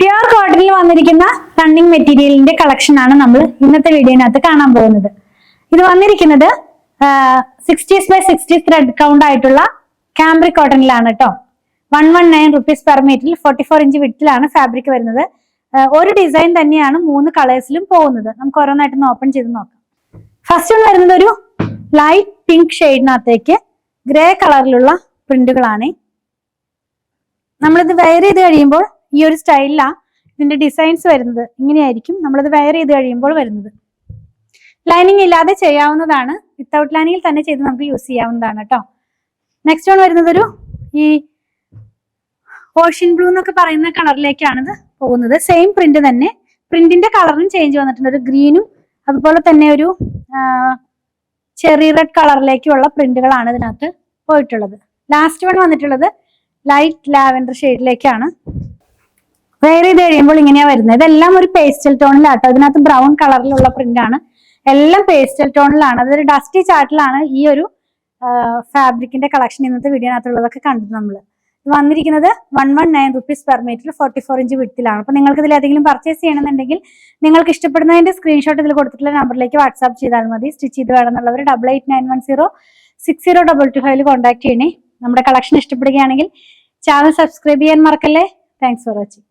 Pure കോട്ടണിൽ വന്നിരിക്കുന്ന running മെറ്റീരിയലിന്റെ കളക്ഷൻ ആണ് നമ്മൾ ഇന്നത്തെ വീഡിയോനകത്ത് കാണാൻ പോകുന്നത്. ഇത് വന്നിരിക്കുന്നത് 60x60 ത്രെഡ് കൗണ്ട് ആയിട്ടുള്ള കാംബ്രിക് കോട്ടണിലാണ് കേട്ടോ. 119 rupees പെർ മീറ്ററിൽ 44 ഇഞ്ച് വിട്ടിലാണ് ഫാബ്രിക് വരുന്നത്. ഒരു ഡിസൈൻ തന്നെയാണ് 3 കളേഴ്സിലും പോകുന്നത്. നമുക്ക് ഓരോന്നായിട്ടൊന്ന് ഓപ്പൺ ചെയ്ത് നോക്കാം. ഫസ്റ്റ് ഒന്ന് വരുന്നത് ഒരു ലൈറ്റ് പിങ്ക് ഷെയ്ഡിനകത്തേക്ക് ഗ്രേ കളറിലുള്ള പ്രിന്റുകളാണ്. നമ്മളിത് വെയർ ചെയ്ത് കഴിയുമ്പോൾ ഈ ഒരു സ്റ്റൈലിലാണ് ഇതിന്റെ ഡിസൈൻസ് വരുന്നത്. ഇങ്ങനെയായിരിക്കും നമ്മളിത് വെയർ ചെയ്ത് കഴിയുമ്പോൾ വരുന്നത്. ലൈനിങ് ഇല്ലാതെ ചെയ്യാവുന്നതാണ്, വിത്തൗട്ട് ലൈനിങ്ങിൽ തന്നെ ചെയ്ത് നമുക്ക് യൂസ് ചെയ്യാവുന്നതാണ് കേട്ടോ. നെക്സ്റ്റ് വൺ വരുന്നത് ഒരു ഈ ഓഷ്യൻ ബ്ലൂ എന്നൊക്കെ പറയുന്ന കളറിലേക്കാണ് ഇത് പോകുന്നത്. സെയിം പ്രിന്റ് തന്നെ, പ്രിന്റിന്റെ കളറിനും ചേഞ്ച് വന്നിട്ടുണ്ട്. ഒരു ഗ്രീനും അതുപോലെ തന്നെ ഒരു ചെറി റെഡ് കളറിലേക്കുള്ള പ്രിന്റുകളാണ് ഇതിനകത്ത് പോയിട്ടുള്ളത്. ലാസ്റ്റ് വൺ വന്നിട്ടുള്ളത് ലൈറ്റ് ലാവൻഡർ ഷെയ്ഡിലേക്കാണ്. വെയർ ചെയ്ത് കഴിയുമ്പോൾ ഇങ്ങനെയാ വരുന്നത്. ഇതെല്ലാം ഒരു പേസ്റ്റൽ ടോണിലാട്ടോ. ഇതിനകത്ത് ബ്രൗൺ കളറിലുള്ള പ്രിന്റ് ആണ്. എല്ലാം പേസ്റ്റൽ ടോണിലാണ്. അതൊരു ഡസ്റ്റി ചാർട്ടിലാണ് ഈ ഒരു ഫാബ്രിക്കിന്റെ കളക്ഷൻ ഇന്നത്തെ വീഡിയോനകത്തുള്ളതൊക്കെ കണ്ടത്. നമ്മൾ വന്നിരിക്കുന്നത് 119 rupees പെർ മീറ്റർ 44 ഇഞ്ച് വിട്ടിലാണ്. അപ്പൊ നിങ്ങൾക്ക് ഇതിൽ ഏതെങ്കിലും പർച്ചേസ് ചെയ്യണമെന്നുണ്ടെങ്കിൽ നിങ്ങൾക്ക് ഇഷ്ടപ്പെടുന്നതിന്റെ സ്ക്രീൻഷോട്ട് ഇതിൽ കൊടുത്തിട്ടുള്ള നമ്പറിലേക്ക് വാട്സ്ആപ്പ് ചെയ്താൽ മതി. സ്റ്റിച്ച് ചെയ്ത് വേണമെന്നുള്ളവർ 8891060225 കോൺടാക്ട് ചെയ്യണേ. നമ്മുടെ കളക്ഷൻ ഇഷ്ടപ്പെടുകയാണെങ്കിൽ ചാനൽ സബ്സ്ക്രൈബ് ചെയ്യാൻ മറക്കല്ലേ. Thanks for watching.